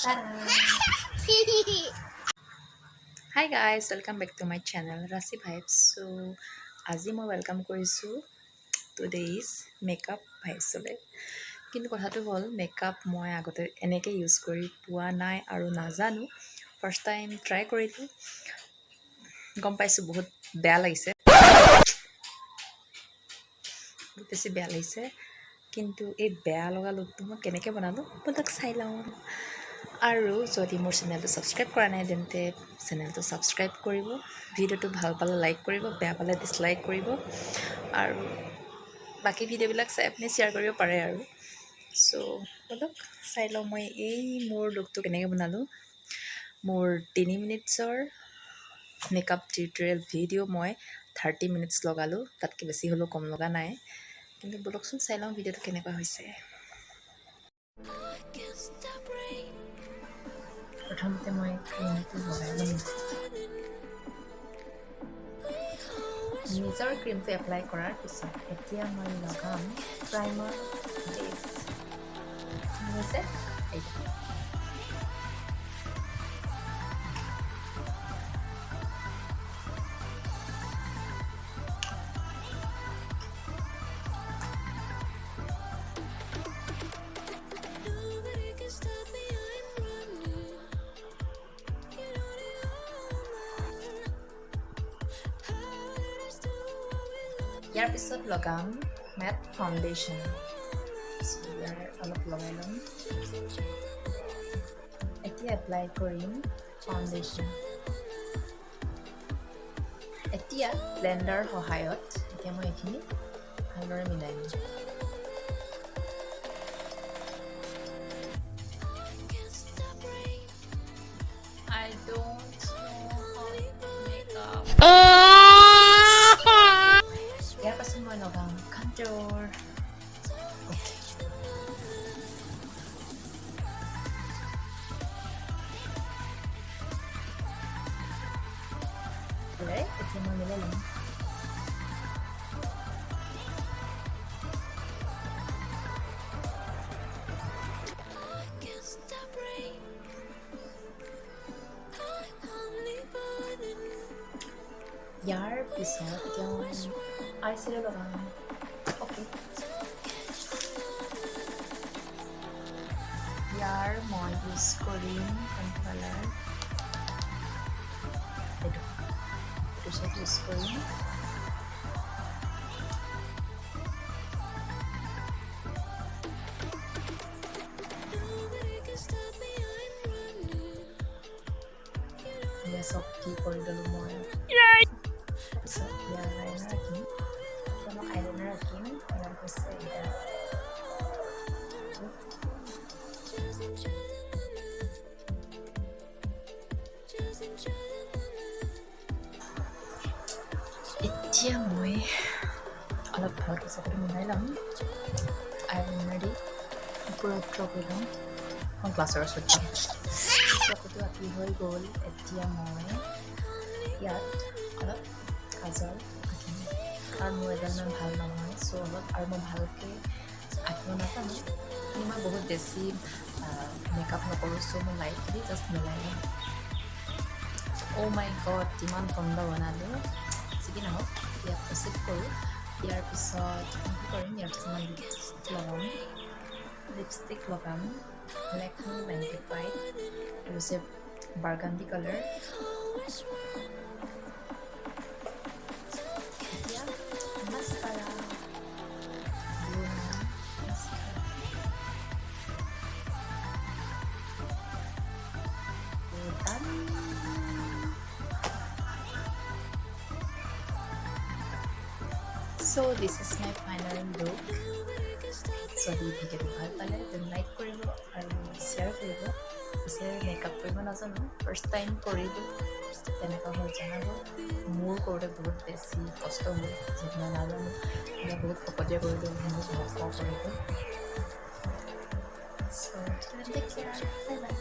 Hi guys, welcome back to my channel rashivibes. So আজি মই welcome কৰিছো today's makeup ভাইবছলৈ। কিন্তু কথাটো হ'ল মেকআপ মই আগতে এনেকৈ ইউজ কৰি পোৱা নাই আৰু নাজানো। ফাৰ্ষ্ট টাইম ট্ৰাই কৰিলোঁ, গম পাইছোঁ বহুত বেয়া লাগিছে, বহুত বেছি বেয়া লাগিছে। কিন্তু এই বেয়া লগা লুকটো মই কেনেকৈ বনালোঁ ব'লক চাই লওঁ। আৰু যদি মোৰ চেনেলটো ছাবস্ক্ৰাইব কৰা নাই তেন্তে চেনেলটো ছাবস্ক্ৰাইব কৰিব, ভিডিঅ'টো ভাল পালে লাইক কৰিব, বেয়া পালে ডিছলাইক কৰিব, আৰু বাকী ভিডিঅ'বিলাক চাই আপুনি শ্বেয়াৰ কৰিব পাৰে আৰু। চ' ব'লক চাই লওঁ মই এই মোৰ লুকটো কেনেকৈ বনালোঁ। মোৰ 3 মিনিটছৰ মেকআপ টিউটৰিয়েল ভিডিঅ' মই 30 মিনিটছ লগালোঁ, তাতকৈ বেছি হ'লেও কম লগা নাই। কিন্তু ব'লকচোন চাই লওঁ ভিডিঅ'টো কেনেকুৱা হৈছে। প্ৰথমতে মই ক্ৰীমটো লগাই ল'ম। নিজৰ ক্ৰীমটো এপ্লাই কৰাৰ পিছত এতিয়া মই লগাম প্ৰাইমাৰ বেছ। হৈছে এইটো। ইয়াৰ পিছত লগাম মেট ফাউণ্ডেশ্যন। ইয়াৰ অলপ লগাই ল'ম। এতিয়া এপ্লাই কৰিম ফাউণ্ডেশ্যন। এতিয়া ব্লেণ্ডাৰ সহায়ত এতিয়া মই এইখিনি ভালদৰে মিলাই ল'ম। I don't know how to make up. ইয়াৰ পাছত মই লগাম কণ্ট্ৰোল। এতিয়া মই মিলাই ল'ম। ইয়াৰ পিছত এতিয়া মই আই শ্বেডো লগাম। অ'কে, ইয়াৰ মই ইউজ কৰিম কালাৰ, এইটো শ্বেড ইউজ কৰিম। এয়া চব কি কৰি ল'লোঁ মই। তাৰপিছত ইয়াৰ আইলাইনাৰ ৰাখিম। এতিয়া মই আইলাইনাৰ ৰাখিম। ইয়াৰ পিছত এতিয়া এতিয়া মই অলপ ভালকৈ চকুটো মিলাই ল'ম। আইলাইনাৰ দি পূৰা ড্ৰ কৰি ল'ম। মই গ্লাছৰ ওচৰত যাম। চকুটো আঁকি হৈ গ'ল। এতিয়া মই ইয়াত অলপ কাজল আঁকিম, কাৰণ মোৰ এডাল ইমান ভাল নহয়। চ' অলপ আৰু মই ভালকৈ আঁকিব নাজানো। কিন্তু মই বহুত বেছি মেকআপ নকৰোঁ। চ' মই লাইটলি জাষ্ট মিলাই ল'ম। অ' মাই গড, ইমান গন্ধ বনালোঁ। যি কি নহওক, ইয়াত প্ৰচিড কৰোঁ। ইয়াৰ পিছত কি কৰিম, ইয়াৰ পিছত মই লিপষ্টিক লগাম লেকমি 95। এইটো হৈছে বাৰ্গাণ্ডি কালাৰ। এতিয়া মাস্কাৰা So this is my final look. যদি ভিডিঅ'টো ভাল পালে দেন লাইক কৰিব আৰু শ্বেয়াৰ কৰিব। পিছে মেকআপ কৰিব নাজানো, ফাৰ্ষ্ট টাইম কৰিলোঁ, তেনেকুৱা হৈ জনাব। মোৰ কৰোঁতে বহুত বেছি কষ্ট হ'ল, যিহেতু মই নাজানো। মই বহুত ফকতীয়া কৰিলোঁ, বহুত ভক কৰিলোঁ। চ' টেক কেয়াৰ, বাই বাই।